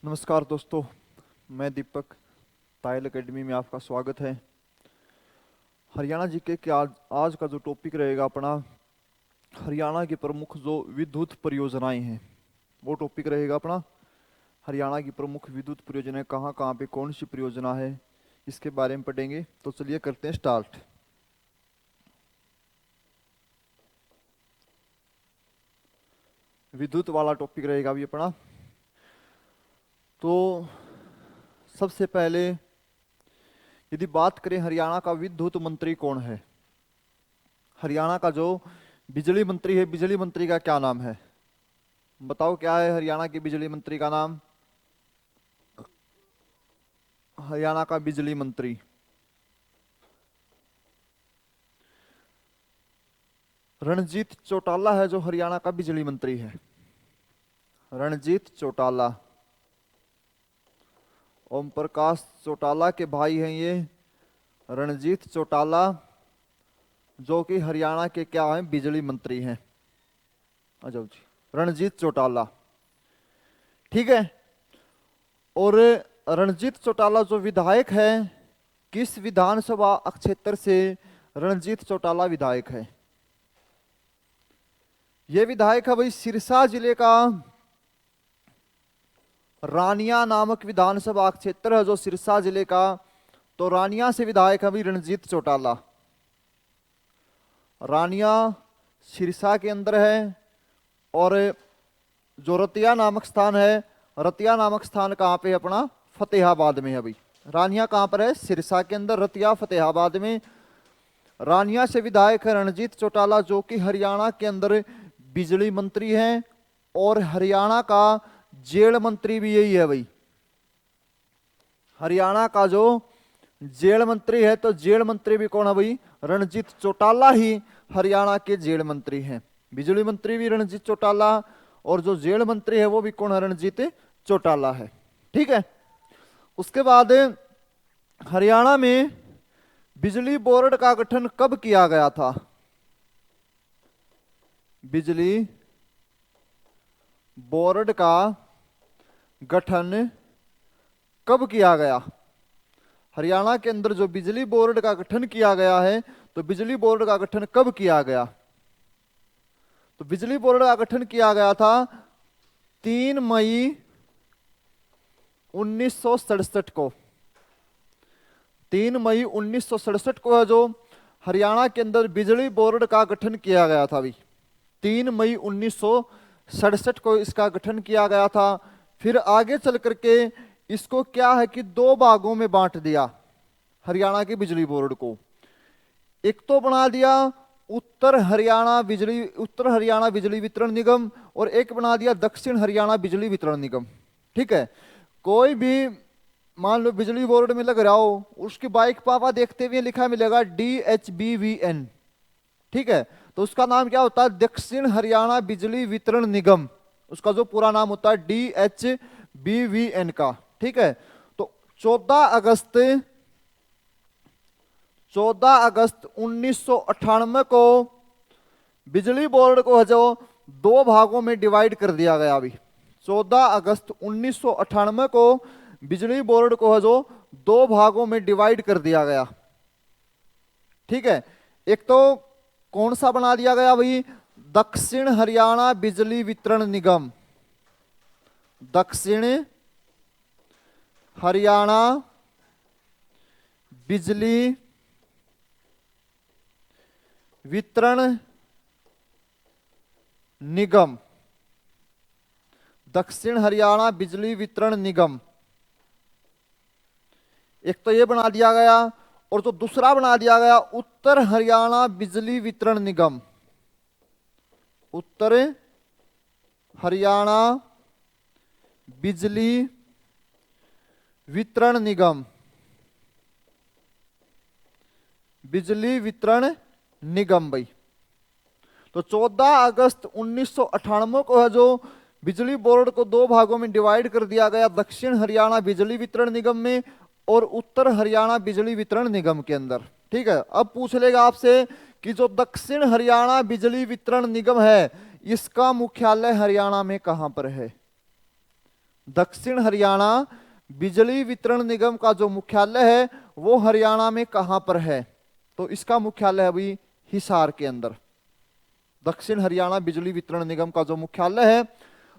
नमस्कार दोस्तों, मैं दीपक। तायल एकेडमी में आपका स्वागत है। हरियाणा जीके के आज का जो टॉपिक रहेगा अपना, हरियाणा की प्रमुख जो विद्युत परियोजनाएं हैं वो टॉपिक रहेगा अपना। हरियाणा की प्रमुख विद्युत परियोजनाएं कहाँ कहाँ पे कौन सी परियोजना है, इसके बारे में पढ़ेंगे। तो चलिए करते हैं स्टार्ट। विद्युत वाला टॉपिक रहेगा अभी अपना। तो सबसे पहले यदि बात करें हरियाणा का विद्युत मंत्री कौन है, हरियाणा का जो बिजली मंत्री है, बिजली मंत्री का क्या नाम है? बताओ क्या है हरियाणा के बिजली मंत्री का नाम? हरियाणा का बिजली मंत्री रणजीत चौटाला है, जो हरियाणा का बिजली मंत्री है। रणजीत चौटाला, ओम प्रकाश चौटाला के भाई हैं ये, रणजीत चौटाला, जो कि हरियाणा के क्या हैं, बिजली मंत्री हैं। आ जाओ जी, रणजीत चौटाला। ठीक है। और रणजीत चौटाला जो विधायक है, किस विधानसभा क्षेत्र से रणजीत चौटाला विधायक है? ये विधायक है भाई सिरसा जिले का रानिया नामक विधानसभा क्षेत्र है, जो सिरसा जिले का। तो रानिया से विधायक है भाई रणजीत चौटाला। रानिया सिरसा के अंदर है। और जो रतिया नामक स्थान है, रतिया नामक स्थान कहाँ पे है अपना? फतेहाबाद में है भाई। रानिया कहाँ पर है? सिरसा के अंदर, रतिया फतेहाबाद में। रानिया से विधायक है रणजीत चौटाला, जो कि हरियाणा के अंदर बिजली मंत्री हैं और हरियाणा का जेल मंत्री भी यही है भाई। हरियाणा का जो जेल मंत्री है, तो जेल मंत्री भी कौन है भाई? रणजीत चौटाला ही हरियाणा के जेल मंत्री हैं। बिजली मंत्री भी रणजीत चौटाला, और जो जेल मंत्री है वो भी कौन है? रणजीत चौटाला है। ठीक है। उसके बाद हरियाणा में बिजली बोर्ड का गठन कब किया गया था? बिजली बोर्ड का गठन कब किया गया? हरियाणा के अंदर जो बिजली बोर्ड का गठन किया गया है, तो बिजली बोर्ड का गठन कब किया गया? तो बिजली बोर्ड का गठन किया गया था 3 मई 1967 को। 3 मई 1967 को है जो हरियाणा के अंदर बिजली बोर्ड का गठन किया गया था भाई। 3 मई 1967 को इसका गठन किया गया था। फिर आगे चल करके इसको क्या है कि 2 भागों में बांट दिया हरियाणा की बिजली बोर्ड को। एक तो बना दिया उत्तर हरियाणा बिजली वितरण निगम, और एक बना दिया दक्षिण हरियाणा बिजली वितरण निगम। ठीक है। कोई भी मान लो बिजली बोर्ड में लग रहा हो, उसकी बाइक पापा देखते हुए लिखा मिलेगा DHBVN। ठीक है। तो उसका नाम क्या होता है? दक्षिण हरियाणा बिजली वितरण निगम। उसका जो पूरा नाम होता है DHBVN का। ठीक है। तो 14 अगस्त 1998 को बिजली बोर्ड को जो 2 भागों में डिवाइड कर दिया गया अभी। 14 अगस्त 1998 को बिजली बोर्ड को जो 2 भागों में डिवाइड कर दिया गया। ठीक है। एक तो कौन सा बना दिया गया भाई? दक्षिण हरियाणा बिजली वितरण निगम। दक्षिण हरियाणा बिजली वितरण निगम। दक्षिण हरियाणा बिजली वितरण निगम, एक तो ये बना दिया गया। और जो दूसरा बना दिया गया उत्तर हरियाणा बिजली वितरण निगम। उत्तर हरियाणा बिजली वितरण निगम। बिजली वितरण निगम भाई। तो 14 अगस्त 1998 को है जो बिजली बोर्ड को 2 भागों में डिवाइड कर दिया गया, दक्षिण हरियाणा बिजली वितरण निगम में और उत्तर हरियाणा बिजली वितरण निगम के अंदर। ठीक है। अब पूछ लेगा आपसे कि जो दक्षिण हरियाणा बिजली वितरण निगम है, इसका मुख्यालय हरियाणा में कहां पर है? दक्षिण हरियाणा बिजली वितरण निगम का जो मुख्यालय है वो हरियाणा में कहां पर है? तो इसका मुख्यालय है अभी हिसार के अंदर। दक्षिण हरियाणा बिजली वितरण निगम का जो मुख्यालय है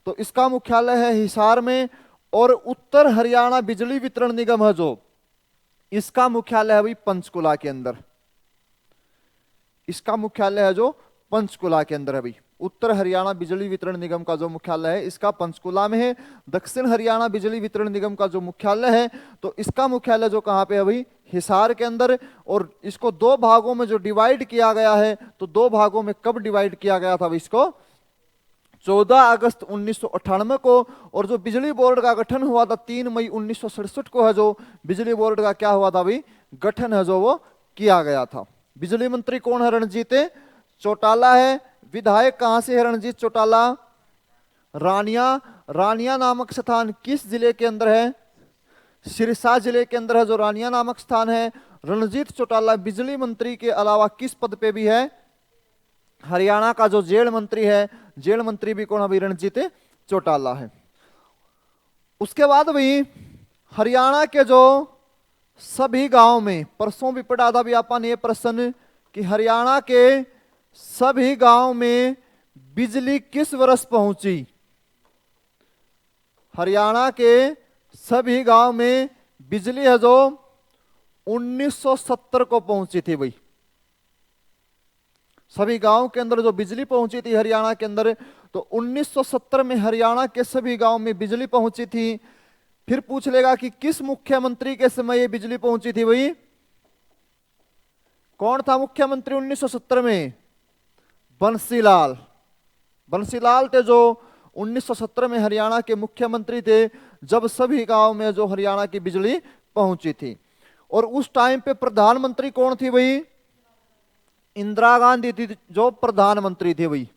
तो इसका मुख्यालय है हिसार में। और उत्तर हरियाणा बिजली वितरण निगम है जो, इसका मुख्यालय है अभी पंचकुला के अंदर। इसका मुख्यालय है जो पंचकुला के अंदर है भाई। उत्तर हरियाणा बिजली वितरण निगम का जो मुख्यालय है इसका पंचकुला में है। दक्षिण हरियाणा बिजली वितरण निगम का जो मुख्यालय है तो इसका मुख्यालय जो कहां पे है भाई? हिसार के अंदर। और इसको दो भागों में जो डिवाइड किया गया है, तो दो भागों में कब डिवाइड किया गया था भाई इसको? 14 अगस्त 1998 को। और जो बिजली बोर्ड का गठन हुआ था 3 मई 1967 को है जो बिजली बोर्ड का क्या हुआ था भाई? गठन है जो वो किया गया था। बिजली मंत्री कौन है? रणजीत चौटाला है। विधायक कहां से है रणजीत चौटाला? रानिया। रानिया नामक स्थान किस जिले के अंदर है? सिरसा जिले के अंदर है जो रानिया नामक स्थान है। रणजीत चौटाला बिजली मंत्री के अलावा किस पद पे भी है? हरियाणा का जो जेल मंत्री है, जेल मंत्री भी कौन है भाई? रणजीत चौटाला है। उसके बाद भाई हरियाणा के जो सभी गांव में, परसों भी पढ़ा था भी अपन ये प्रश्न कि हरियाणा के सभी गांव में बिजली किस वर्ष पहुंची? हरियाणा के सभी गांव में बिजली है जो 1970 को पहुंची थी भाई। सभी गांव के अंदर जो बिजली पहुंची थी हरियाणा के अंदर, तो 1970 में हरियाणा के सभी गांव में बिजली पहुंची थी। फिर पूछ लेगा कि किस मुख्यमंत्री के समय ये बिजली पहुंची थी भाई? कौन था मुख्यमंत्री 1970 में? बंसीलाल। बंसीलाल थे जो 1970 में हरियाणा के मुख्यमंत्री थे, जब सभी गांव में जो हरियाणा की बिजली पहुंची थी। और उस टाइम पे प्रधानमंत्री कौन थी भाई? इंदिरा गांधी थी जो प्रधानमंत्री थे भाई,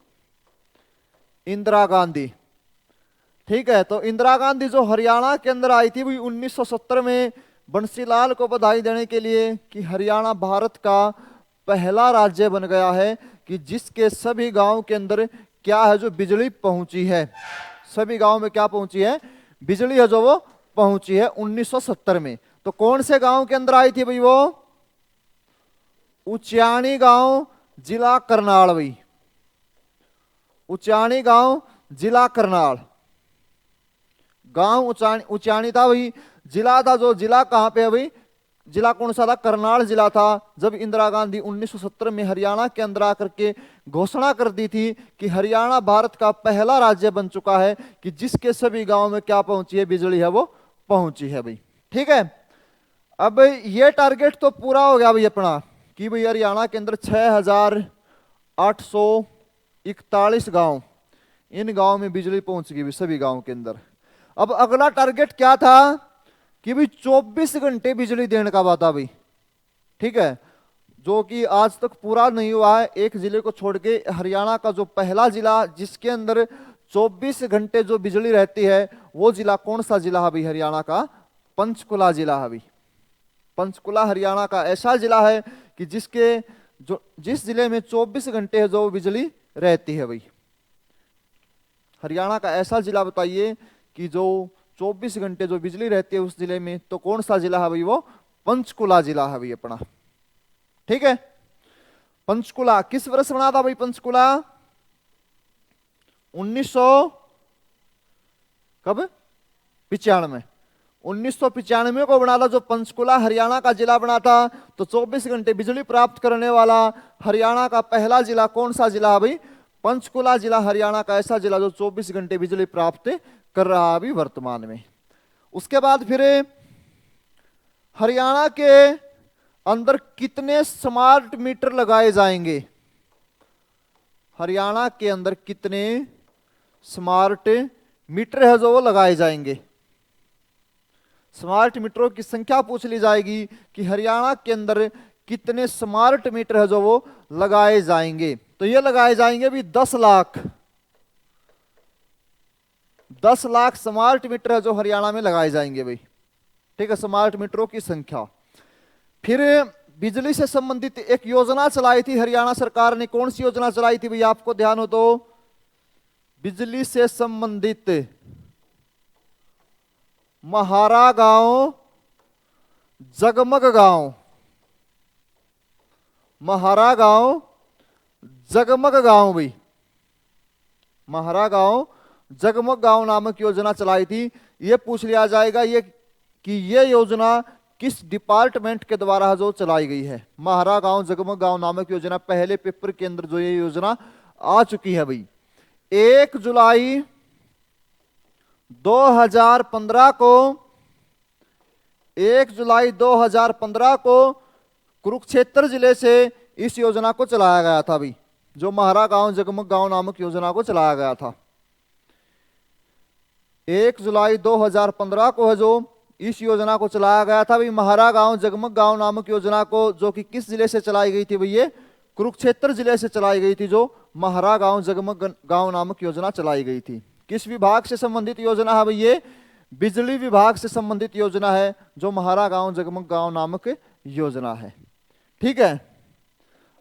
इंदिरा गांधी। ठीक है, तो इंदिरा गांधी जो हरियाणा के अंदर आई थी भाई 1970 में, बंसीलाल को बधाई देने के लिए कि हरियाणा भारत का पहला राज्य बन गया है कि जिसके सभी गांव के अंदर क्या है? जो बिजली पहुंची है। सभी गांव में क्या पहुंची है? बिजली है जो वो पहुंची है 1970 में। तो कौन से गांव के अंदर आई थी भाई वो? उचानी गांव, जिला करनाल भाई। उचानी गांव, जिला करनाल। गांव उचानी था भाई, जिला था जो, जिला कहां पे है भाई? जिला कौन सा था? करनाल जिला था। जब इंदिरा गांधी 1970 में हरियाणा के अंदर आकर के घोषणा कर दी थी कि हरियाणा भारत का पहला राज्य बन चुका है कि जिसके सभी गांव में क्या पहुंची है? बिजली है वो पहुंची है भाई। ठीक है, अब ये टारगेट तो पूरा हो गया भाई अपना कि भाई हरियाणा के अंदर 6841 गांव, इन गांव में बिजली पहुंच गई सभी गांव के अंदर। अब अगला टारगेट क्या था कि भाई 24 घंटे बिजली देने का बात था भाई। ठीक है, जो कि आज तक पूरा नहीं हुआ है। एक जिले को छोड़ के हरियाणा का जो पहला जिला जिसके अंदर 24 घंटे जो बिजली रहती है, वो जिला कौन सा जिला है भाई? हरियाणा का पंचकुला जिला है भाई। पंचकुला हरियाणा का ऐसा जिला है कि जिस जिले में 24 घंटे जो बिजली रहती है भाई। हरियाणा का ऐसा जिला बताइए कि जो 24 घंटे जो बिजली रहती है उस जिले में, तो कौन सा जिला है भाई? वो पंचकुला जिला है भाई अपना। ठीक है, पंचकुला किस वर्ष बना था भाई? पंचकुला 1995 को बना था जो पंचकुला हरियाणा का जिला बना था। तो 24 घंटे बिजली प्राप्त करने वाला हरियाणा का पहला जिला कौन सा जिला है भाई? पंचकुला जिला हरियाणा का ऐसा जिला जो 24 घंटे बिजली प्राप्त कर रहा है अभी वर्तमान में। उसके बाद फिर हरियाणा के अंदर कितने स्मार्ट मीटर लगाए जाएंगे? हरियाणा के अंदर कितने स्मार्ट मीटर है जो वो लगाए जाएंगे? स्मार्ट मीटरों की संख्या पूछ ली जाएगी कि हरियाणा के अंदर कितने स्मार्ट मीटर है जो वो लगाए जाएंगे। तो ये लगाए जाएंगे भी 10 लाख। 10 लाख स्मार्ट मीटर है जो हरियाणा में लगाए जाएंगे भाई। ठीक है, स्मार्ट मीटरों की संख्या। फिर बिजली से संबंधित एक योजना चलाई थी हरियाणा सरकार ने। कौन सी योजना चलाई थी भाई? आपको ध्यान हो तो बिजली से संबंधित महारा गांव, जगमग गांव, महारा गांव, जगमग गांव भाई, महारा गांव, जगमग गांव नामक योजना चलाई थी। ये पूछ लिया जाएगा ये कि ये योजना किस डिपार्टमेंट के द्वारा जो चलाई गई है। महारा गांव, जगमग गांव नामक योजना पहले पेपर के अंदर जो ये योजना आ चुकी है भाई। 1 जुलाई 2015 को 1 जुलाई 2015 को कुरुक्षेत्र जिले से इस योजना को चलाया गया था भाई, जो महारा गांव, जगमग गांव नामक योजना को चलाया गया था। 1 जुलाई 2015 को है जो इस योजना को चलाया गया था भाई, महारा गांव, जगमग गांव नामक योजना को, जो कि किस जिले से चलाई गई थी भाई, ये कुरुक्षेत्र जिले से चलाई गई थी, जो महारा गांव, जगमग गांव नामक योजना चलाई गई थी। किस विभाग से संबंधित योजना है भाई, ये बिजली विभाग से संबंधित योजना है, जो महारा गांव, जगमग गांव नामक योजना है। ठीक है,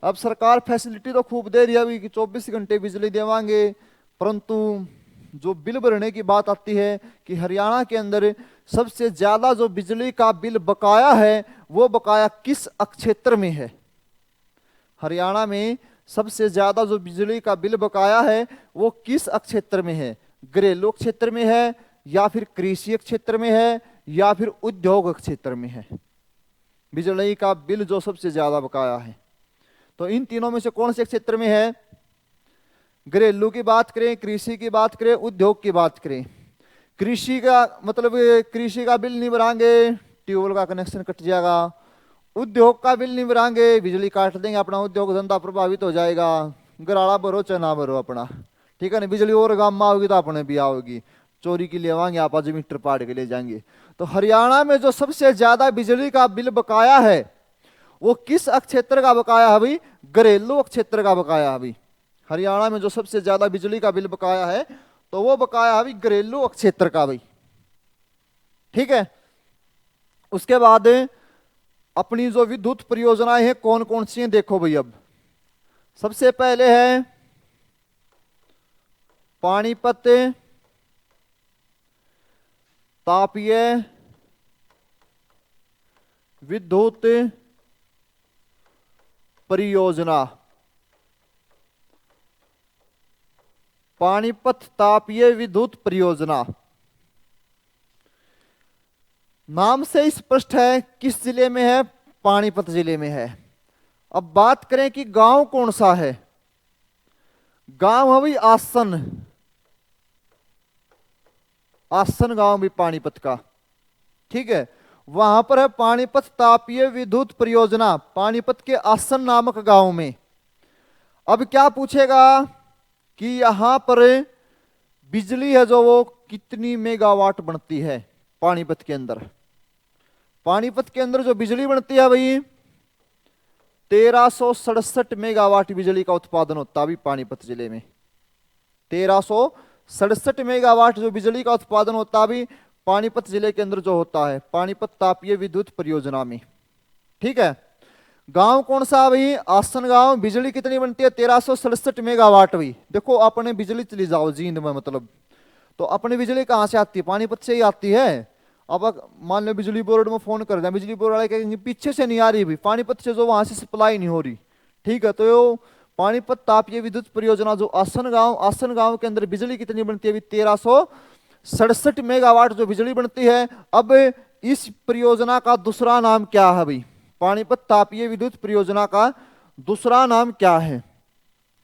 अब सरकार फैसिलिटी तो खूब दे रही है अभी कि 24 घंटे बिजली देवांगे, परंतु जो बिल भरने की बात आती है कि हरियाणा के अंदर सबसे ज्यादा जो बिजली का बिल बकाया है, वो बकाया किस क्षेत्र में है। हरियाणा में सबसे ज्यादा जो बिजली का बिल बकाया है वो किस क्षेत्र में है, घरेलू क्षेत्र में है, या फिर कृषि क्षेत्र में है, या फिर उद्योग क्षेत्र में है। बिजली का बिल जो सबसे ज्यादा बकाया है, तो इन तीनों में से कौन से क्षेत्र में है। घरेलू की बात करें, कृषि की बात करें, उद्योग की बात करें। कृषि का मतलब कृषि का बिल नहीं भरांगे, ट्यूबवेल का कनेक्शन कट जाएगा। उद्योग का बिल नहीं भरांगे, बिजली काट देंगे, अपना उद्योग धंधा प्रभावित हो जाएगा। गराड़ा भरो चाहे ना भरो अपना, ठीक है ना। बिजली और गांव में आओगी तो अपने भी आओगी, चोरी की ले आवांगे, आप आज मीटर पाड़ के ले जाएंगे। तो हरियाणा में जो सबसे ज्यादा बिजली का बिल बकाया है वो किस क्षेत्र का बकाया है भाई, घरेलू क्षेत्र का बकाया है भाई। हरियाणा में जो सबसे ज्यादा बिजली का बिल बकाया है तो वो बकाया है भाई घरेलू क्षेत्र का भाई। ठीक है, उसके बाद अपनी जो विद्युत परियोजनाएं हैं कौन कौन सी हैं देखो भाई। अब सबसे पहले है पानीपत तापीय विद्युत परियोजना। पानीपत तापीय विद्युत परियोजना नाम से स्पष्ट है किस जिले में है, पानीपत जिले में है। अब बात करें कि गांव कौन सा है, गांव है भाई आसन, आसन गांव भी पानीपत का। ठीक है, वहां पर है पानीपत तापीय विद्युत परियोजना, पानीपत के आसन नामक गांव में। अब क्या पूछेगा कि यहां पर बिजली है जो वो कितनी मेगावाट बनती है। पानीपत के अंदर, पानीपत के अंदर जो बिजली बनती है भाई 1367 मेगावाट बिजली का उत्पादन होता है अभी पानीपत जिले में। 1367 मेगावाट जो बिजली का उत्पादन होता है अभी पानीपत जिले के अंदर जो होता है, पानीपत तापीय विद्युत परियोजना में। ठीक है, गांव कौन सा भाई, आसन गांव। बिजली कितनी बनती है 1367 मेगावाट भाई। देखो अपने बिजली चली जाओ जींद में, मतलब तो अपनी बिजली कहां से आती है, पानीपत से ही आती है। अब मान लो बिजली बोर्ड में फोन कर दिया, बिजली बोर्ड वाले कहेंगे पीछे से नहीं आ रही भाई, पानीपत से जो वहां से सप्लाई नहीं हो रही। ठीक है, तो पानीपत तापीय विद्युत परियोजना जो आसन गांव के अंदर बिजली कितनी बनती है 1367 मेगावाट जो बिजली बनती है। अब इस परियोजना का दूसरा नाम क्या है भाई, पानीपत तापीय विद्युत परियोजना का दूसरा नाम क्या है।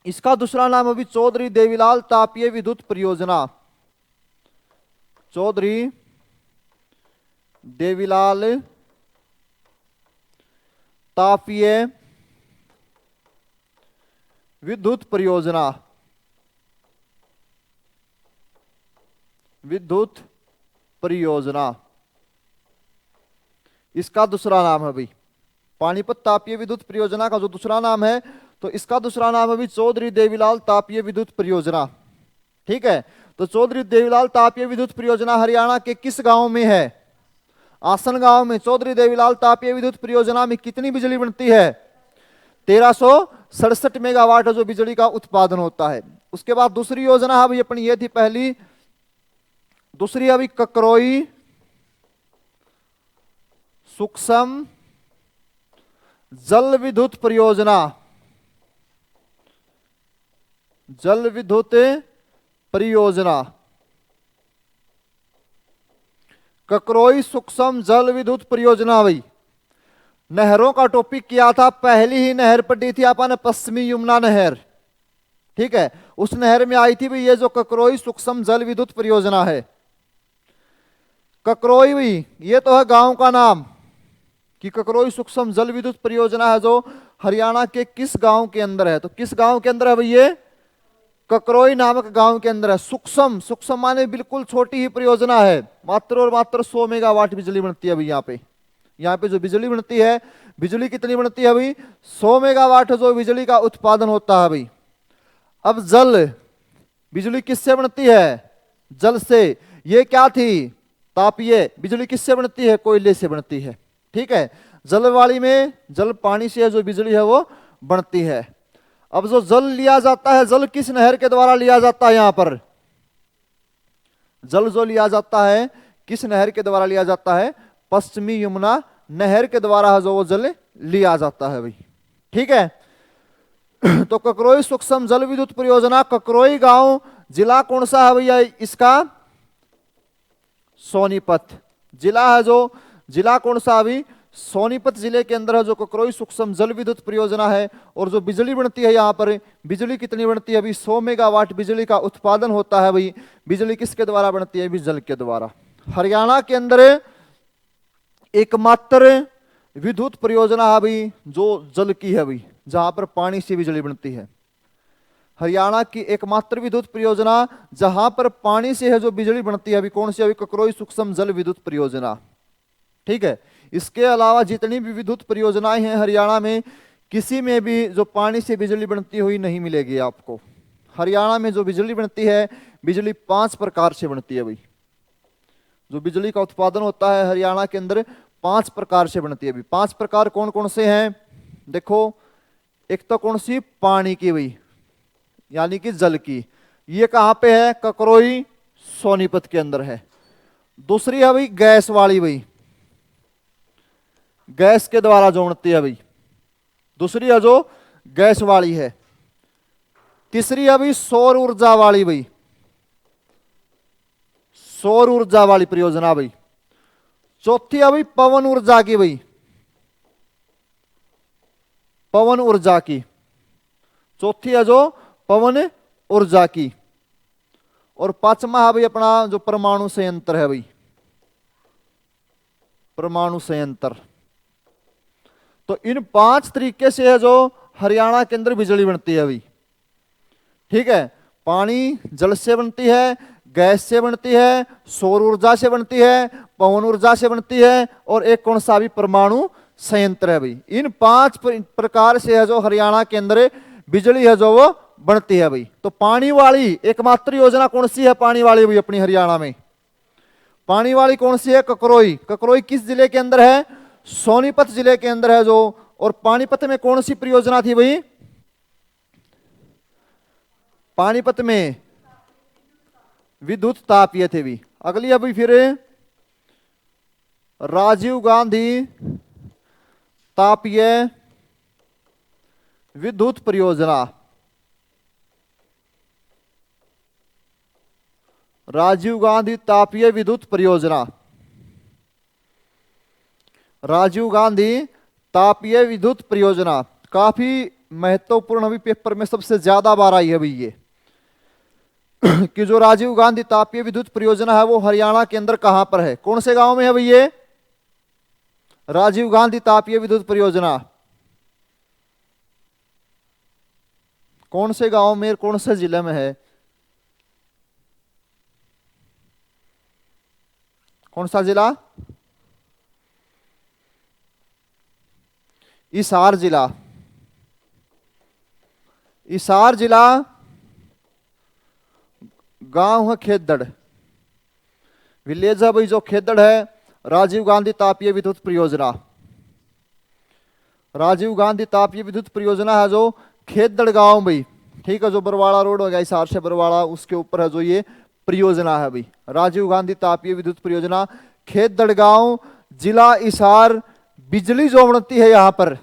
इसका दूसरा नाम अभी चौधरी देवीलाल तापीय विद्युत परियोजना, चौधरी देवीलाल तापीय विद्युत परियोजना, विद्युत परियोजना इसका दूसरा नाम है भाई। पानीपत तापीय विद्युत परियोजना का जो दूसरा नाम है तो इसका दूसरा नाम है भाई चौधरी देवीलाल तापीय विद्युत परियोजना। ठीक है, तो चौधरी देवीलाल तापीय विद्युत परियोजना हरियाणा के किस गांव में है, आसन गांव में। चौधरी देवीलाल तापीय विद्युत परियोजना में कितनी बिजली बनती है 1367 मेगावाट जो बिजली का उत्पादन होता है। उसके बाद दूसरी योजना है भाई अपनी, ये थी पहली, दूसरी अभी ककरोई सूक्ष्म जल विद्युत परियोजना, जल विद्युत परियोजना, ककरोई सूक्ष्म जल विद्युत परियोजना। भाई नहरों का टॉपिक किया था, पहली ही नहर पढ़ी थी अपन पश्चिमी यमुना नहर, ठीक है। उस नहर में आई थी भाई ये जो ककरोई सूक्ष्म जल विद्युत परियोजना है। ककरोई भाई ये तो है गांव का नाम, कि ककरोई सूक्ष्म जल विद्युत परियोजना है जो हरियाणा के किस गांव के अंदर है, तो किस गांव के अंदर है भाई ये, ककरोई नामक गांव के अंदर है। सूक्ष्म, सूक्ष्म माने बिल्कुल छोटी ही परियोजना है, मात्र और मात्र 100 मेगावाट बिजली बनती है भाई यहाँ पे जो बिजली बनती है, बिजली कितनी बनती है भाई, 100 मेगावाट जो बिजली का उत्पादन होता है भाई। अब जल, बिजली किससे बनती है, जल से। ये क्या थी, तापीय बिजली किससे बनती है, कोयले से बनती है, ठीक है। जल वाली में जल पानी से जो बिजली है वो बनती है। अब जो जल लिया जाता है, जल किस नहर के द्वारा लिया जाता है, यहां पर जल जो लिया जाता है किस नहर के द्वारा लिया जाता है, पश्चिमी यमुना नहर के द्वारा जो वो जल लिया जाता है भाई, ठीक है। तो ककरोई सूक्ष्म जल विद्युत परियोजना, ककरोई गांव, जिला कौन सा है भैया इसका, सोनीपत जिला है। जो जिला कौन सा अभी, सोनीपत जिले के अंदर है जो ककरोई सूक्ष्म जल विद्युत परियोजना है। और जो बिजली बनती है यहाँ पर, बिजली कितनी बनती है अभी, 100 मेगावाट बिजली का उत्पादन होता है भाई। बिजली किसके द्वारा बनती है, जल के द्वारा। हरियाणा के अंदर एकमात्र विद्युत परियोजना है भाई जो जल की है भाई, जहां पर पानी से बिजली बनती है। हरियाणा की एकमात्र विद्युत परियोजना जहां पर पानी से है जो बिजली बनती है अभी, कौन सी अभी, ककरोई सूक्ष्म जल विद्युत परियोजना, ठीक है। इसके अलावा जितनी भी विद्युत परियोजनाएं हैं हरियाणा में, किसी में भी जो पानी से बिजली बनती हुई नहीं मिलेगी आपको। हरियाणा में जो बिजली बनती है, बिजली 5 प्रकार से बनती है भाई। जो बिजली का उत्पादन होता है हरियाणा के अंदर 5 प्रकार से बनती है भाई। 5 प्रकार कौन कौन से हैं, देखो। एक तो कौन सी, पानी की भाई, यानी कि जल की। ये कहां पे है, ककरोई सोनीपत के अंदर है। दूसरी है भाई गैस वाली भाई, गैस के द्वारा जो बनती है भाई, दूसरी है जो गैस वाली है। तीसरी है भाई सौर ऊर्जा वाली भाई, सौर ऊर्जा वाली परियोजना भाई। चौथी है भाई पवन ऊर्जा की भाई, पवन ऊर्जा की। चौथी है जो पवन ऊर्जा की। और पांचवा है भाई अपना जो परमाणु संयंत्र है भाई, परमाणु संयंत्र। तो इन 5 तरीके से है जो हरियाणा के अंदर बिजली बनती है भाई, ठीक है। पानी जल से बनती है, गैस से बनती है, सौर ऊर्जा से बनती है, पवन ऊर्जा से बनती है, और एक कौन सा भी, परमाणु संयंत्र है भाई। इन 5 प्रकार से है जो हरियाणा के अंदर बिजली है जो वो बनती है भाई। तो पानी वाली एकमात्र योजना कौन सी है, पानी वाली भाई अपनी हरियाणा में, पानी वाली कौन सी है, ककरोई। ककरोई किस जिले के अंदर है, सोनीपत जिले के अंदर है जो। और पानीपत में कौन सी परियोजना थी भाई, पानीपत में विद्युत तापीय थे भी। अगली अभी फिर राजीव गांधी तापीय विद्युत परियोजना, राजीव गांधी तापीय विद्युत परियोजना, राजीव गांधी तापीय विद्युत परियोजना। काफी महत्वपूर्ण अभी पेपर में सबसे ज्यादा बार आई है भाई ये कि जो राजीव गांधी तापीय विद्युत परियोजना है वो हरियाणा के अंदर कहां पर है, कौन से गांव में है भाई ये, राजीव गांधी तापीय विद्युत परियोजना कौन से गांव में, कौन से जिले में है, कौन सा जिला, हिसार जिला। हिसार जिला, गांव है खेदड़, विलेज है भाई जो खेदड़ है। राजीव गांधी तापीय विद्युत परियोजना, राजीव गांधी तापीय विद्युत परियोजना है जो खेदड़ गांव भाई, ठीक है। जो बरवाड़ा रोड हो गया हिसार से बरवाड़ा, उसके ऊपर है जो ये परियोजना है भाई, राजीव गांधी तापीय विद्युत परियोजना। खेदड़ गांव जिला हिसार बिजली जो बनती है, यहां पर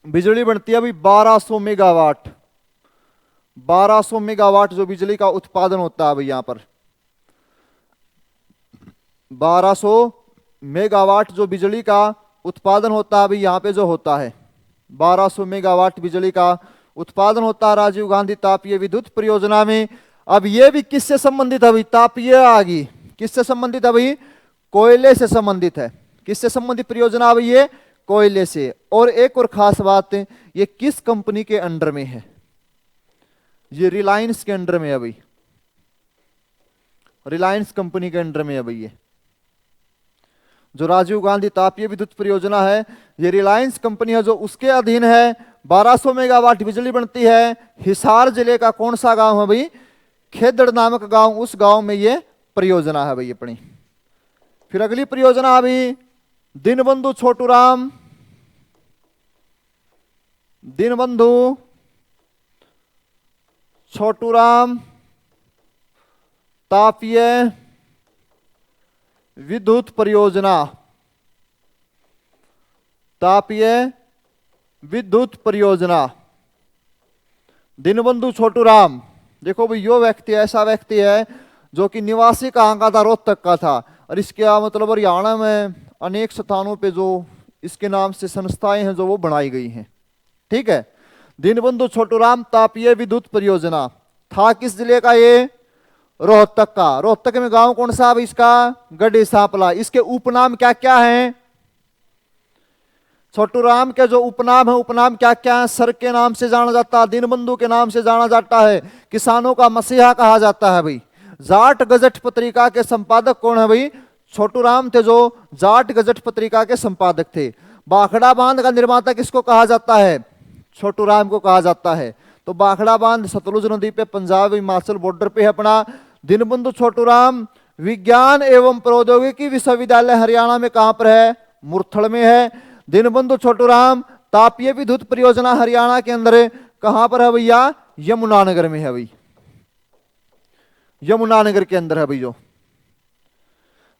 बिजली बनती है अभी 1200 मेगावाट। 1200 मेगावाट जो बिजली का उत्पादन होता है अभी यहां पर 1200 मेगावाट जो बिजली का उत्पादन होता है अभी यहां पे जो होता है 1200 मेगावाट बिजली का उत्पादन होता है राजीव गांधी तापीय विद्युत परियोजना में। अब ये भी किससे संबंधित है? अभी तापीय आ गई, किससे संबंधित है? अभी कोयले से संबंधित है। किससे संबंधित परियोजना? अभी ये कोयले से। और एक और खास बात, ये किस कंपनी के अंडर में है? ये रिलायंस के अंडर में है अभी, रिलायंस कंपनी के अंडर में है अभी। ये जो राजीव गांधी तापीय विद्युत परियोजना है ये रिलायंस कंपनी है जो उसके अधीन है। 1200 मेगावाट बिजली बनती है। हिसार जिले का कौन सा गांव है भाई? खेदड़ नामक गांव, उस गांव में ये परियोजना है भाई अपनी। फिर अगली परियोजना अभी दीनबंधु छोटूराम, दीनबंधु छोटूराम तापीय विद्युत परियोजना, तापीय विद्युत परियोजना। दीनबंधु छोटूराम, देखो भाई यो व्यक्ति ऐसा व्यक्ति है जो कि निवासी कहाँ का था? रोहतक का था। और इसके मतलब हरियाणा में अनेक स्थानों पे जो इसके नाम से संस्थाएं हैं जो वो बनाई गई हैं। ठीक है, दीनबंधु छोटूराम तापीय विद्युत परियोजना था किस जिले का? ये रोहतक का। रोहतक में गांव कौन सा? अब इसका गढ़ी सांपला। इसके उपनाम क्या क्या हैं? छोटूराम के जो उपनाम है, उपनाम क्या क्या है? सर के नाम से जाना जाता है, दीनबंधु के नाम से जाना जाता है, किसानों का मसीहा कहा जाता है भाई। जाट गजट पत्रिका के संपादक कौन है भाई? छोटूराम थे जो जाट गजट पत्रिका के संपादक थे। बाखड़ा बांध का निर्माता किसको कहा जाता है? छोटूराम को कहा जाता है। तो बाखड़ा बांध सतलुज नदी पे पंजाब हिमाचल बॉर्डर पे है अपना। दीनबंधु छोटूराम विज्ञान एवं प्रौद्योगिकी विश्वविद्यालय हरियाणा में कहां पर है? मुरथल में है। दीनबंधु छोटूराम तापीय विद्युत परियोजना हरियाणा के अंदर कहां पर है भैया? यमुनानगर में है भाई, यमुनानगर के अंदर है भाई। जो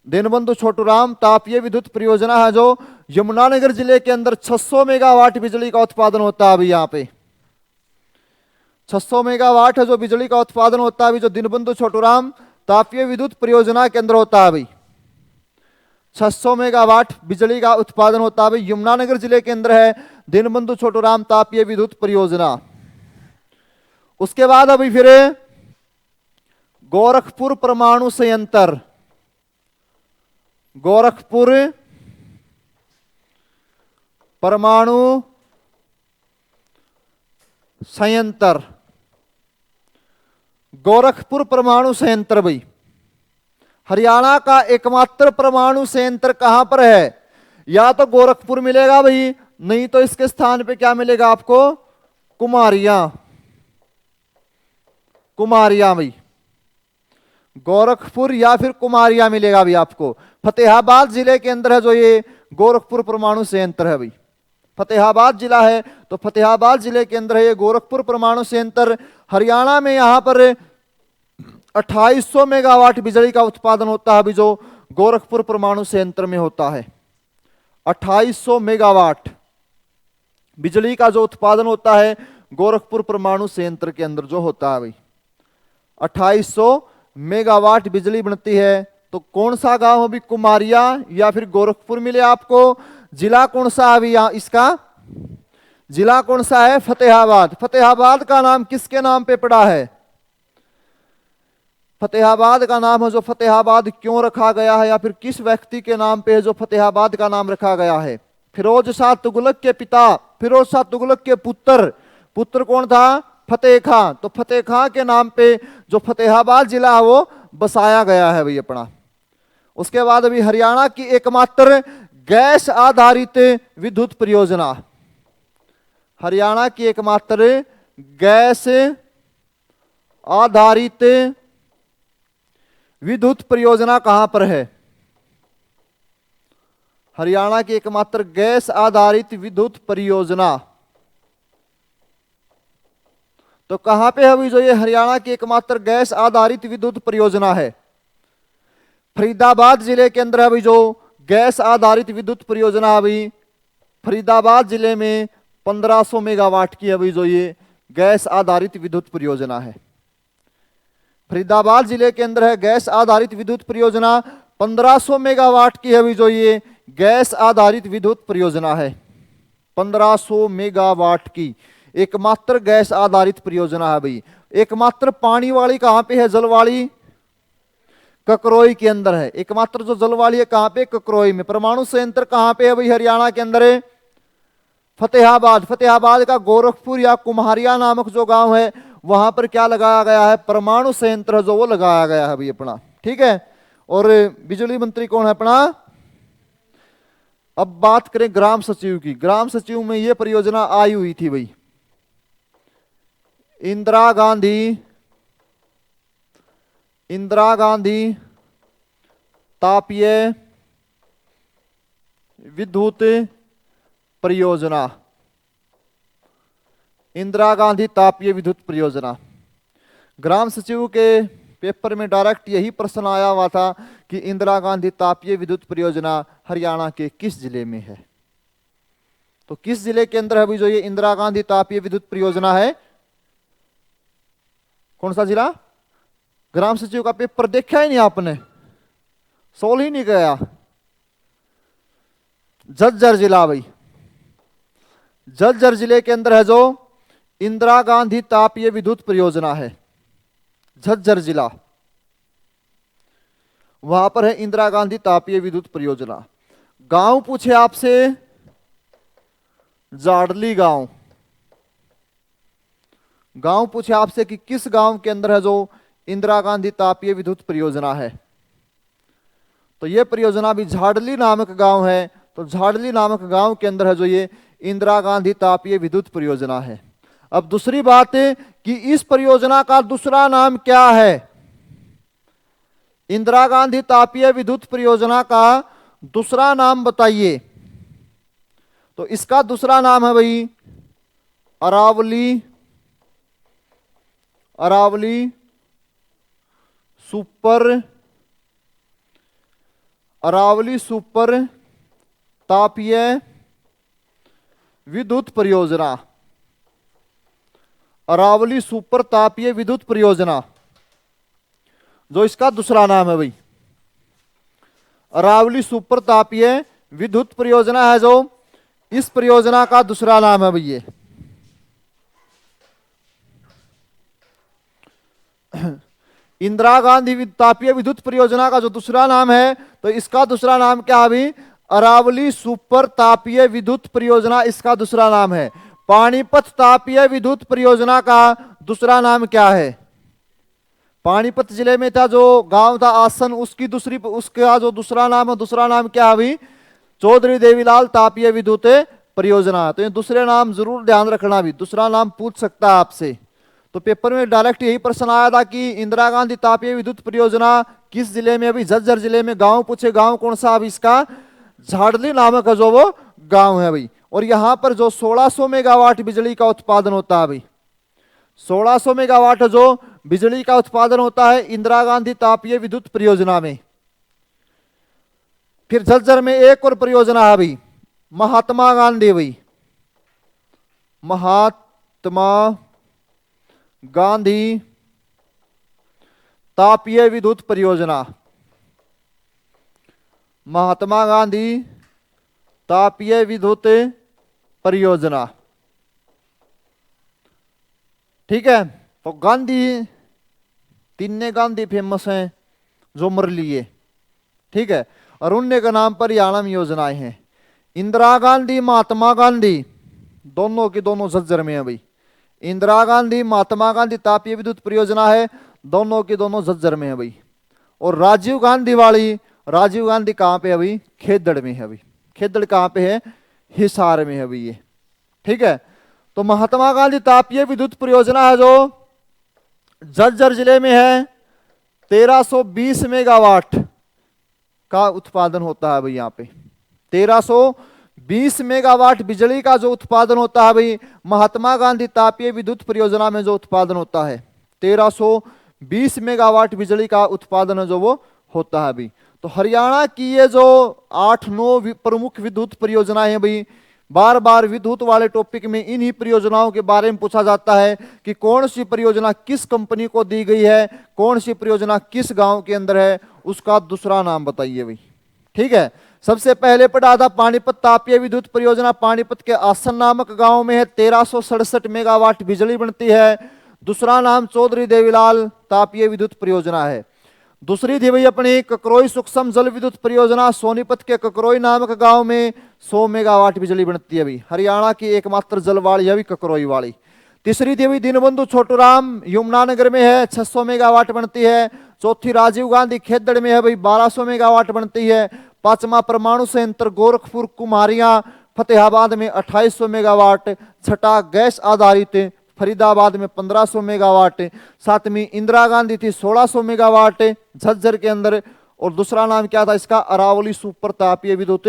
दीनबंधु छोटूराम तापीय विद्युत परियोजना है जो यमुनानगर जिले के अंदर 600 मेगावाट बिजली का उत्पादन होता है अभी यहाँ पे। 600 मेगावाट है जो बिजली का उत्पादन होता है अभी जो दीनबंधु छोटूराम तापीय विद्युत परियोजना के अंदर होता है अभी। 600 मेगावाट बिजली का उत्पादन होता है अभी यमुनानगर जिले के अंदर है दीनबंधु छोटूराम तापीय विद्युत परियोजना। उसके बाद अभी फिर गोरखपुर परमाणु संयंत्र, गोरखपुर परमाणु संयंत्र, गोरखपुर परमाणु संयंत्र भाई हरियाणा का एकमात्र परमाणु संयंत्र कहां पर है? या तो गोरखपुर मिलेगा भाई, नहीं तो इसके स्थान पे क्या मिलेगा आपको? कुमारियां, कुमारियां भाई, गोरखपुर या फिर कुमारियां मिलेगा भाई आपको। फतेहाबाद जिले के अंदर है जो ये गोरखपुर परमाणु संयंत्र है भाई। फतेहाबाद जिला है तो फतेहाबाद जिले के अंदर है ये गोरखपुर परमाणु संयंत्र। हरियाणा में यहां पर 2800 मेगावाट बिजली का उत्पादन होता है अभी जो गोरखपुर परमाणु संयंत्र में होता है। 2800 मेगावाट बिजली का जो उत्पादन होता है गोरखपुर परमाणु संयंत्र के अंदर जो होता है भाई 2800 मेगावाट बिजली बनती है। तो कौन सा गांव अभी? कुमारिया या फिर गोरखपुर मिले आपको। जिला कौन सा अभी यहां इसका? जिला कौन सा है? फतेहाबाद। फतेहाबाद का नाम किसके नाम पे पड़ा है? फतेहाबाद का नाम है जो फतेहाबाद क्यों रखा गया है या फिर किस व्यक्ति के नाम पे है जो फतेहाबाद का नाम रखा गया है? फिरोज शाह तुगलक के पिता, फिरोज शाह तुगलक के पुत्र, पुत्र कौन था? फतेह खां। तो फतेह खां के नाम पे जो फतेहाबाद जिला है वो बसाया गया है भाई अपना। उसके बाद अभी हरियाणा की एकमात्र गैस आधारित विद्युत परियोजना, हरियाणा की एकमात्र गैस आधारित विद्युत परियोजना कहां पर है? हरियाणा की एकमात्र गैस आधारित विद्युत परियोजना तो कहां पे है अभी जो ये हरियाणा की एकमात्र गैस आधारित विद्युत परियोजना है? फरीदाबाद जिले के अंदर अभी जो गैस आधारित विद्युत परियोजना अभी फरीदाबाद जिले में 1500 मेगावाट की अभी जो ये गैस आधारित विद्युत परियोजना है। फरीदाबाद जिले के अंदर है गैस आधारित विद्युत परियोजना 1500 मेगावाट की अभी जो ये गैस आधारित विद्युत परियोजना है। 1500 मेगावाट की एकमात्र गैस आधारित परियोजना है भाई। एकमात्र पानी वाली कहां पे है? जल वाली ककरोई के अंदर है। एकमात्र जो जल वाली है कहां पे? ककरोई में। परमाणु संयंत्र कहां पे है भाई? हरियाणा के अंदर है फतेहाबाद। फतेहाबाद का गोरखपुर या कुम्हारिया नामक जो गांव है वहां पर क्या लगाया गया है? परमाणु संयंत्र जो वो लगाया गया है भाई अपना। ठीक है। और बिजली मंत्री कौन है अपना? अब बात करें ग्राम सचिव की। ग्राम सचिव में ये परियोजना आई हुई थी भाई। इंदिरा गांधी तापीय विद्युत परियोजना। इंदिरा गांधी तापीय विद्युत परियोजना। ग्राम सचिव के पेपर में डायरेक्ट यही प्रश्न आया हुआ था कि इंदिरा गांधी तापीय विद्युत परियोजना हरियाणा के किस जिले में है? तो किस जिले के अंदर है अभी जो ये इंदिरा गांधी तापीय विद्युत परियोजना है? कौन सा जिला? ग्राम सचिव का पेपर देखा ही नहीं आपने, सोल ही नहीं गया। झज्जर जिला भाई। झज्जर जिले के अंदर है जो इंदिरा गांधी तापीय विद्युत परियोजना है। झज्जर जिला, वहां पर है इंदिरा गांधी तापीय विद्युत परियोजना। गांव पूछे आपसे, जाडली गांव। गांव पूछे आपसे कि किस गांव के अंदर है जो इंदिरा गांधी तापीय विद्युत परियोजना है, तो यह परियोजना भी झाडली नामक गांव है। तो झाडली नामक गांव के अंदर है जो ये इंदिरा गांधी तापीय विद्युत परियोजना है। अब दूसरी बात है कि इस परियोजना का दूसरा नाम क्या है? इंदिरा गांधी तापीय विद्युत परियोजना का दूसरा नाम बताइए। तो इसका दूसरा नाम है भाई अरावली सुपर तापीय विद्युत परियोजना। अरावली सुपर तापीय विद्युत परियोजना जो इसका दूसरा नाम है भाई। अरावली सुपर तापीय विद्युत परियोजना है जो इस परियोजना का दूसरा नाम है भाई। ये इंदिरा गांधी तापीय विद्युत परियोजना का जो दूसरा नाम है, तो इसका दूसरा नाम क्या है भाई? अरावली सुपर तापीय विद्युत परियोजना इसका दूसरा नाम है। पानीपत तापीय विद्युत परियोजना का दूसरा नाम क्या है? पानीपत जिले में था जो गांव था आसन, उसका जो दूसरा नाम है, दूसरा नाम क्या है भाई? चौधरी देवीलाल तापीय विद्युत परियोजना। तो ये दूसरे नाम जरूर ध्यान रखना, भी दूसरा नाम पूछ सकता है आपसे। तो पेपर में डायरेक्ट यही प्रश्न आया था कि इंदिरा गांधी तापीय विद्युत परियोजना किस जिले में? अभी झज्जर जिले में। गांव पूछे, गांव कौन सा? अभी इसका झाडली नामक जो वो गांव है भाई। और यहां पर जो 1600 मेगावाट बिजली का उत्पादन होता है भाई, 1600 मेगावाट जो बिजली का उत्पादन होता है इंदिरा गांधी तापीय विद्युत परियोजना में। फिर झज्जर में एक और परियोजना है भाई, महात्मा गांधी भाई। महात्मा गांधी तापीय विद्युत परियोजना। महात्मा गांधी तापीय विद्युत परियोजना। ठीक है। तो गांधी, तीन गांधी फेमस हैं जो मर लिए। ठीक है। और उनने के नाम पर हरियाणा में योजनाएं हैं। इंदिरा गांधी, महात्मा गांधी दोनों की दोनों झज्जर में है भाई। इंदिरा गांधी, महात्मा गांधी तापीय विद्युत परियोजना है, दोनों की दोनों झज्जर में है भाई। और राजीव गांधी वाली, राजीव गांधी कहां पे है भाई? खेदड़ में है भाई। खेदड़ कहां पे है? हिसार में है भाई ये। ठीक है। तो महात्मा गांधी तापीय विद्युत परियोजना है जो झज्जर जिले में है। 1320 मेगावाट का उत्पादन होता है भाई यहाँ पे। 1320 मेगावाट बिजली का जो उत्पादन होता है भाई महात्मा गांधी तापीय विद्युत परियोजना में जो उत्पादन होता है 1320 मेगावाट बिजली का उत्पादन जो वो होता है भाई। तो हरियाणा की ये जो 8-9 प्रमुख विद्युत परियोजनाएं हैं भाई, बार बार विद्युत वाले टॉपिक में इन्हीं परियोजनाओं के बारे में पूछा जाता है कि कौन सी परियोजना किस कंपनी को दी गई है, कौन सी परियोजना किस गांव के अंदर है, उसका दूसरा नाम बताइए भाई। ठीक है, सबसे पहले पढ़ा था पानीपत तापीय विद्युत परियोजना, पानीपत के आसन नामक गांव में है, 1367 मेगावाट बिजली बनती है। दूसरा नाम चौधरी देवीलाल तापीय विद्युत परियोजना है। दूसरी थी भाई अपनी ककरोई सूक्ष्म जल विद्युत परियोजना, सोनीपत के ककरोई नामक गांव में 100 मेगावाट बिजली बनती है भाई, हरियाणा की एकमात्र जल वाली है भी ककरोई वाली। तीसरी थी भाई दीनबंधु छोटूराम यमुनानगर में है, 600 मेगावाट बनती है। चौथी राजीव गांधी खेदड़ में है भाई, 1200 मेगावाट बनती है। पांचवा परमाणु संयंत्र गोरखपुर कुम्हारियां फतेहाबाद में 2800 मेगावाट। छठा गैस आधारित फरीदाबाद में 1500 मेगावाट। सातवीं इंदिरा गांधी थी 1600 मेगावाट झज्जर के अंदर। और दूसरा नाम क्या था इसका, अरावली सुपर तापीय विद्युत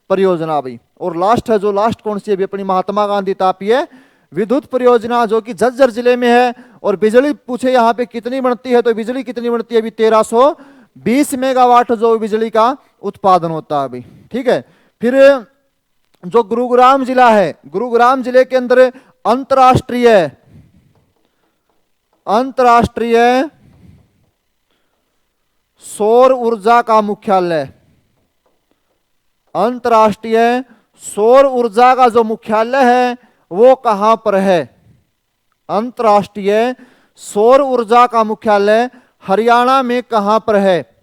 परियोजना भाई। और लास्ट है, जो लास्ट कौन सी है अपनी, महात्मा गांधी तापीय विद्युत परियोजना, जो कि झज्जर जिले में है। और बिजली पूछे यहाँ पे कितनी बनती है, तो बिजली कितनी बनती है अभी, 1320 मेगावाट जो बिजली का उत्पादन होता है अभी। ठीक है, फिर जो गुरुग्राम जिला है, गुरुग्राम जिले के अंदर अंतरराष्ट्रीय सौर ऊर्जा का मुख्यालय, अंतरराष्ट्रीय सौर ऊर्जा का जो मुख्यालय है वो कहां पर है। अंतरराष्ट्रीय सौर ऊर्जा का मुख्यालय हरियाणा में कहां पर है।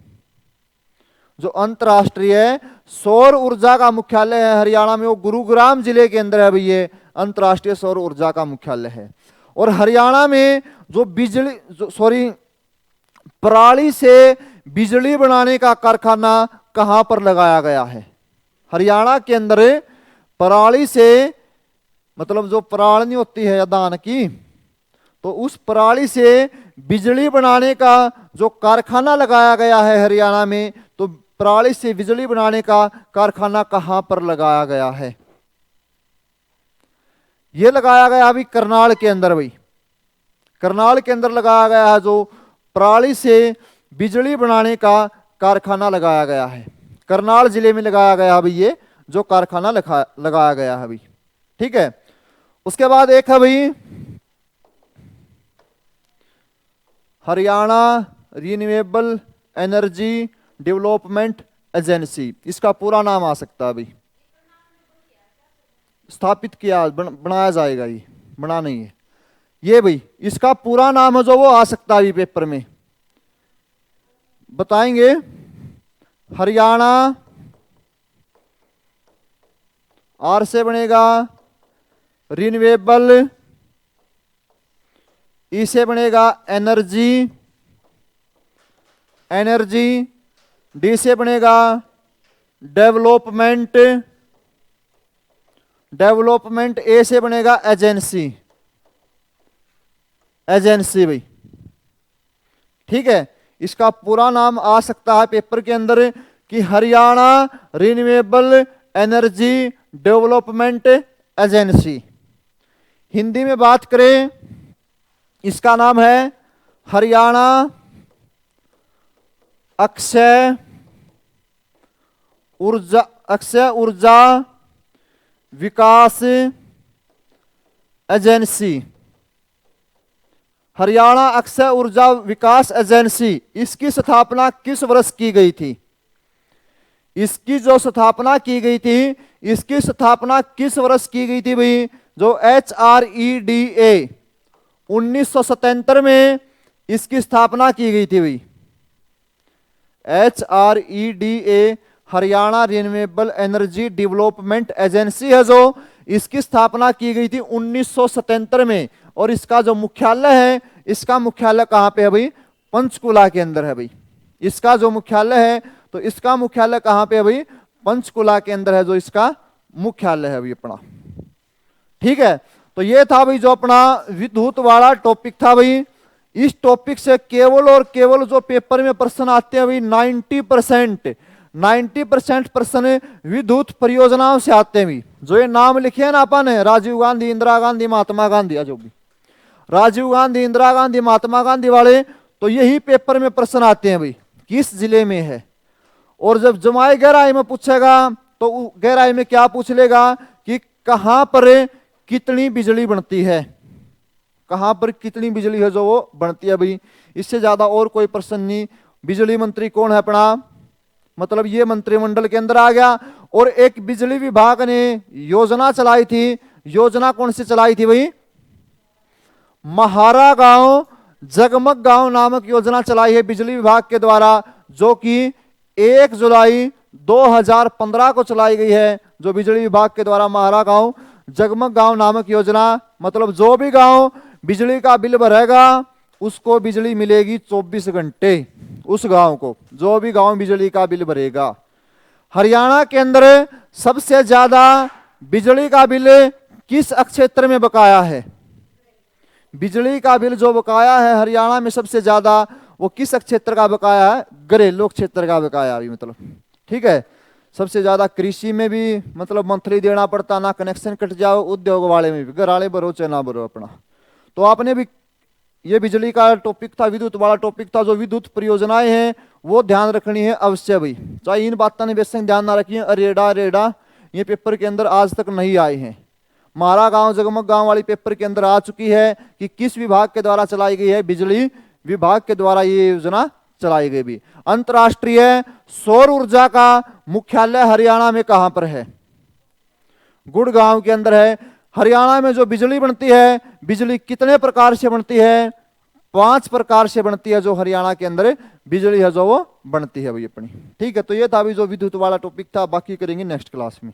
जो अंतरराष्ट्रीय सौर ऊर्जा का मुख्यालय है हरियाणा में, वो गुरुग्राम जिले के अंदर है भाई, ये अंतरराष्ट्रीय सौर ऊर्जा का मुख्यालय है। और हरियाणा में जो पराली से बिजली बनाने का कारखाना कहां पर लगाया गया है। हरियाणा के अंदर पराली से, मतलब जो पराल नहीं होती है धान की, तो उस पराली से बिजली बनाने का जो कारखाना लगाया गया है हरियाणा में, तो पराली से बिजली बनाने का कारखाना कहां पर लगाया गया है। यह लगाया गया अभी करनाल के अंदर भाई, करनाल के अंदर लगाया गया है, जो पराली से बिजली बनाने का कारखाना लगाया गया है। करनाल जिले में लगाया गया भाई ये जो कारखाना लगाया गया है भाई। ठीक है, उसके बाद एक है भाई Haryana renewable energy development agency, इसका पूरा नाम आ सकता है भाई, स्थापित किया बनाया जाएगा, ये बना नहीं है ये भाई, इसका पूरा नाम है जो वो आ सकता है पेपर में बताएंगे। हरियाणा, आर से बनेगा रिन्यूएबल, ई से बनेगा एनर्जी, डी से बनेगा डेवलपमेंट, ए से बनेगा एजेंसी भाई। ठीक है, इसका पूरा नाम आ सकता है पेपर के अंदर कि Haryana renewable energy development agency. Hindi में बात करें इसका नाम है हरियाणा अक्षय ऊर्जा विकास एजेंसी। हरियाणा अक्षय ऊर्जा विकास एजेंसी, इसकी स्थापना किस वर्ष की गई थी। इसकी जो स्थापना की गई थी, इसकी स्थापना किस वर्ष की गई थी भाई, जो HREDA 1977 में इसकी स्थापना की गई थी भाई। HREDA Haryana renewable energy development agency है, जो इसकी स्थापना की गई थी 1977 में। और इसका जो मुख्यालय है, इसका मुख्यालय कहां पे है भाई, पंचकुला के अंदर है भाई। इसका जो मुख्यालय है, तो इसका मुख्यालय कहां पे है भाई, पंचकुला के अंदर है जो इसका मुख्यालय है भाई अपना। ठीक है, तो ये था भाई जो अपना विद्युत वाला टॉपिक था भाई। इस टॉपिक से केवल और केवल जो पेपर में प्रश्न आते हैं भाई 90% प्रश्न विद्युत परियोजनाओं से आते हैं भाई। जो ये नाम लिखे हैं ना अपन, राजीव गांधी, इंदिरा गांधी, महात्मा गांधी, जो भी राजीव गांधी, इंदिरा गांधी, महात्मा गांधी वाले, तो यही पेपर में प्रश्न आते हैं भाई किस जिले में है। और जब जमाई गहराई में पूछेगा तो गहराई में क्या पूछ लेगा कि कहां पर कितनी बिजली बनती है, कहां पर कितनी बिजली है जो वो बनती है भाई। इससे ज्यादा और कोई प्रश्न नहीं। बिजली मंत्री कौन है अपना, मतलब ये मंत्रिमंडल के अंदर आ गया। और एक बिजली विभाग ने योजना चलाई थी, योजना कौन सी चलाई थी भाई, महारा गांव जगमग गांव नामक योजना चलाई है बिजली विभाग के द्वारा, जो कि 1 जुलाई 2015 को चलाई गई है। जो बिजली विभाग के द्वारा महारा गांव जगमग गांव नामक योजना, मतलब जो भी गांव बिजली का बिल भरेगा उसको बिजली मिलेगी 24 घंटे। उस गांव को, जो भी गांव बिजली का बिल भरेगा। हरियाणा के अंदर सबसे ज्यादा बिजली का बिल किस क्षेत्र में बकाया है, बिजली का बिल जो बकाया है हरियाणा में सबसे ज्यादा, वो किस क्षेत्र का बकाया है, घरेलू क्षेत्र का बकाया भी, मतलब ठीक है। सबसे ज्यादा कृषि में भी मतलब मंथली देना पड़ता, ना कनेक्शन कट जाओ, उद्योग वाले में भी, घर वाले भरो चाहे ना भरो अपना। तो आपने भी, ये बिजली का टॉपिक था, विद्युत वाला टॉपिक था, जो विद्युत परियोजनाएं हैं वो ध्यान रखनी है अवश्य भाई। चाहे इन बातों ने बेशक ध्यान ना रखी है, अरेडा रेडा ये पेपर के अंदर आज तक नहीं आए हैं। महारा गांव जगमग गांव वाली पेपर के अंदर आ चुकी है कि किस विभाग के द्वारा चलाई गई है, बिजली विभाग के द्वारा ये योजना चलाई गई भी। अंतरराष्ट्रीय सौर ऊर्जा का मुख्यालय हरियाणा में कहां पर है, गुड़गांव के अंदर है। हरियाणा में जो बिजली बनती है, बिजली कितने प्रकार से बनती है, 5 प्रकार से बनती है जो हरियाणा के अंदर बिजली है जो वो बनती है भाई अपनी। ठीक है, तो ये था अभी जो विद्युत वाला टॉपिक था, बाकी करेंगे नेक्स्ट क्लास में।